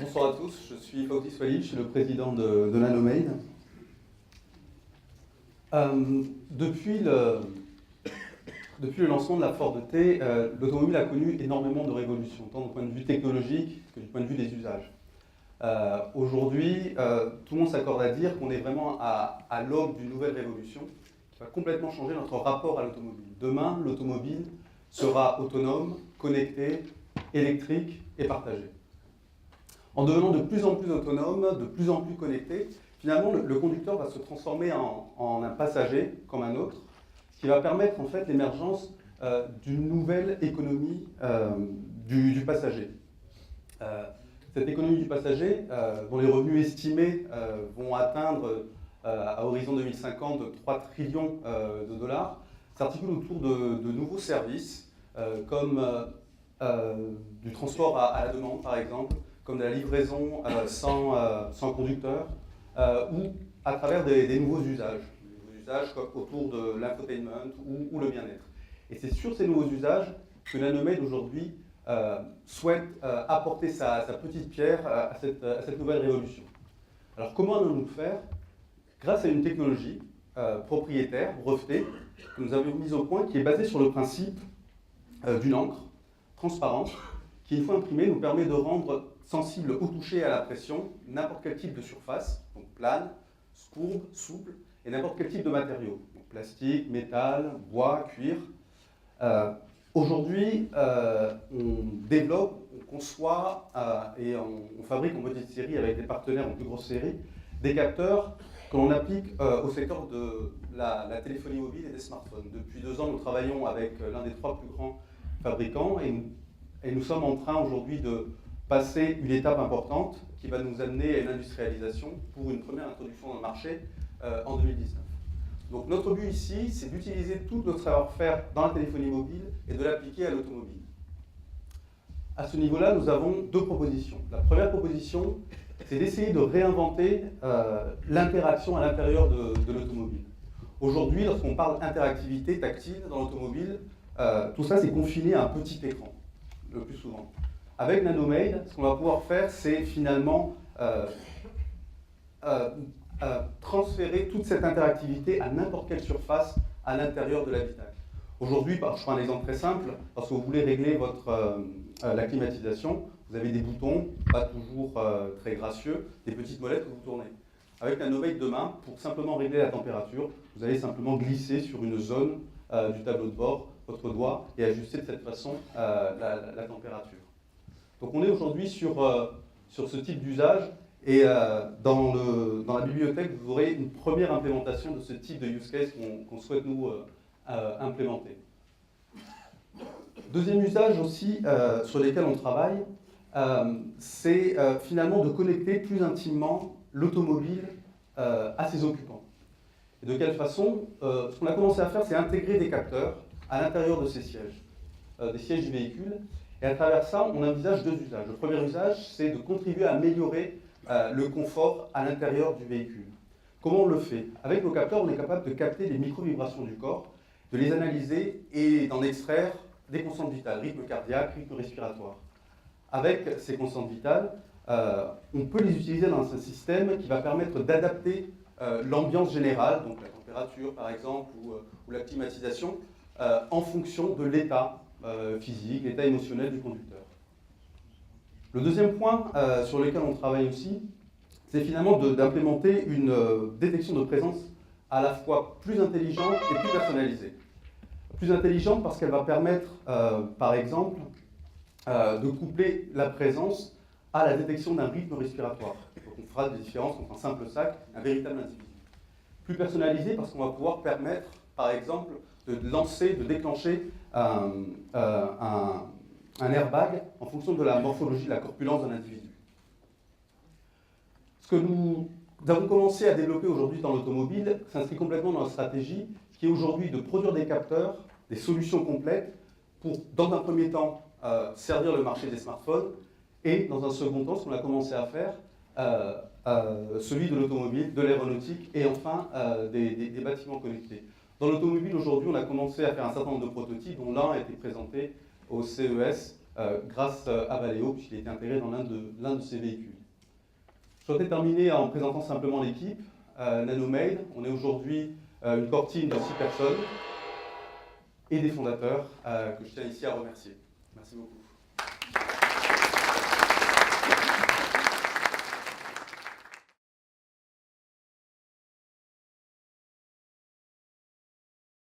Bonsoir à tous, je suis Fautis Walid, je suis le président de Nanomade. Depuis le lancement de la Ford T, l'automobile a connu énormément de révolutions, tant du point de vue technologique que du point de vue des usages. Aujourd'hui, tout le monde s'accorde à dire qu'on est vraiment à l'aube d'une nouvelle révolution qui va complètement changer notre rapport à l'automobile. Demain, l'automobile sera autonome, connectée, électrique et partagée. En devenant de plus en plus autonome, de plus en plus connecté, finalement, le conducteur va se transformer en un passager comme un autre, ce qui va permettre en fait l'émergence d'une nouvelle économie du passager. Cette économie du passager, dont les revenus estimés vont atteindre à horizon 2050 3 trillions de dollars, s'articule autour de nouveaux services comme du transport à la demande par exemple, comme de la livraison sans conducteur, ou à travers des nouveaux usages autour de l'infotainment ou le bien-être. Et c'est sur ces nouveaux usages que Nanomade aujourd'hui souhaite apporter sa petite pierre à cette nouvelle révolution. Alors comment allons-nous le faire? Grâce à une technologie propriétaire, brevetée, que nous avons mise au point, qui est basée sur le principe d'une encre transparente, qui une fois imprimée nous permet de rendre sensible au toucher et à la pression n'importe quel type de surface, donc plane, courbe, souple, et n'importe quel type de matériau, donc plastique, métal, bois, cuir. Aujourd'hui, on développe, on conçoit et on fabrique en petite série avec des partenaires en plus grosse série des capteurs que l'on applique au secteur de la téléphonie mobile et des smartphones. Depuis 2 ans, nous travaillons avec l'un des 3 plus grands fabricants et nous sommes en train aujourd'hui de passer une étape importante qui va nous amener à une industrialisation pour une première introduction dans le marché en 2019. Donc notre but ici, c'est d'utiliser tout notre savoir-faire dans la téléphonie mobile et de l'appliquer à l'automobile. À ce niveau-là, nous avons 2 propositions. La première proposition, c'est d'essayer de réinventer l'interaction à l'intérieur de l'automobile. Aujourd'hui, lorsqu'on parle d'interactivité tactile dans l'automobile, tout ça c'est confiné à un petit écran, le plus souvent. Avec Nanomade, ce qu'on va pouvoir faire, c'est finalement transférer toute cette interactivité à n'importe quelle surface à l'intérieur de l'habitacle. Aujourd'hui, je prends un exemple très simple, lorsque vous voulez régler la climatisation, vous avez des boutons, pas toujours très gracieux, des petites molettes que vous tournez. Avec Nanomade demain, pour simplement régler la température, vous allez simplement glisser sur une zone du tableau de bord votre doigt et ajuster de cette façon la température. Donc on est aujourd'hui sur ce type d'usage et dans la bibliothèque, vous aurez une première implémentation de ce type de use case qu'on souhaite nous implémenter. Deuxième usage aussi sur lesquels on travaille, c'est finalement de connecter plus intimement l'automobile à ses occupants. Et de quelle façon? Ce qu'on a commencé à faire, c'est intégrer des capteurs à l'intérieur de ces sièges, des sièges du véhicule. Et à travers ça, on envisage 2 usages. Le premier usage, c'est de contribuer à améliorer le confort à l'intérieur du véhicule. Comment on le fait? Avec nos capteurs, on est capable de capter les micro-vibrations du corps, de les analyser et d'en extraire des constantes vitales, rythme cardiaque, rythme respiratoire. Avec ces constantes vitales, on peut les utiliser dans un système qui va permettre d'adapter l'ambiance générale, donc la température par exemple, ou la climatisation, en fonction de l'état physique, l'état émotionnel du conducteur. Le deuxième point sur lequel on travaille aussi, c'est finalement d'implémenter une détection de présence à la fois plus intelligente et plus personnalisée. Plus intelligente parce qu'elle va permettre, par exemple, de coupler la présence à la détection d'un rythme respiratoire. Donc on fera des différences entre un simple sac et un véritable individu. Plus personnalisée parce qu'on va pouvoir permettre, par exemple, de déclencher un airbag en fonction de la morphologie, de la corpulence d'un individu. Ce que nous avons commencé à développer aujourd'hui dans l'automobile s'inscrit complètement dans notre stratégie qui est aujourd'hui de produire des capteurs, des solutions complètes pour, dans un premier temps, servir le marché des smartphones et, dans un second temps, ce qu'on a commencé à faire, celui de l'automobile, de l'aéronautique et enfin des bâtiments connectés. Dans l'automobile, aujourd'hui, on a commencé à faire un certain nombre de prototypes, dont l'un a été présenté au CES grâce à Valeo, puisqu'il a été intégré dans l'un de ces véhicules. Je souhaitais terminer en présentant simplement l'équipe. Nanomade, on est aujourd'hui une core team de 6 personnes et des fondateurs que je tiens ici à remercier. Merci beaucoup.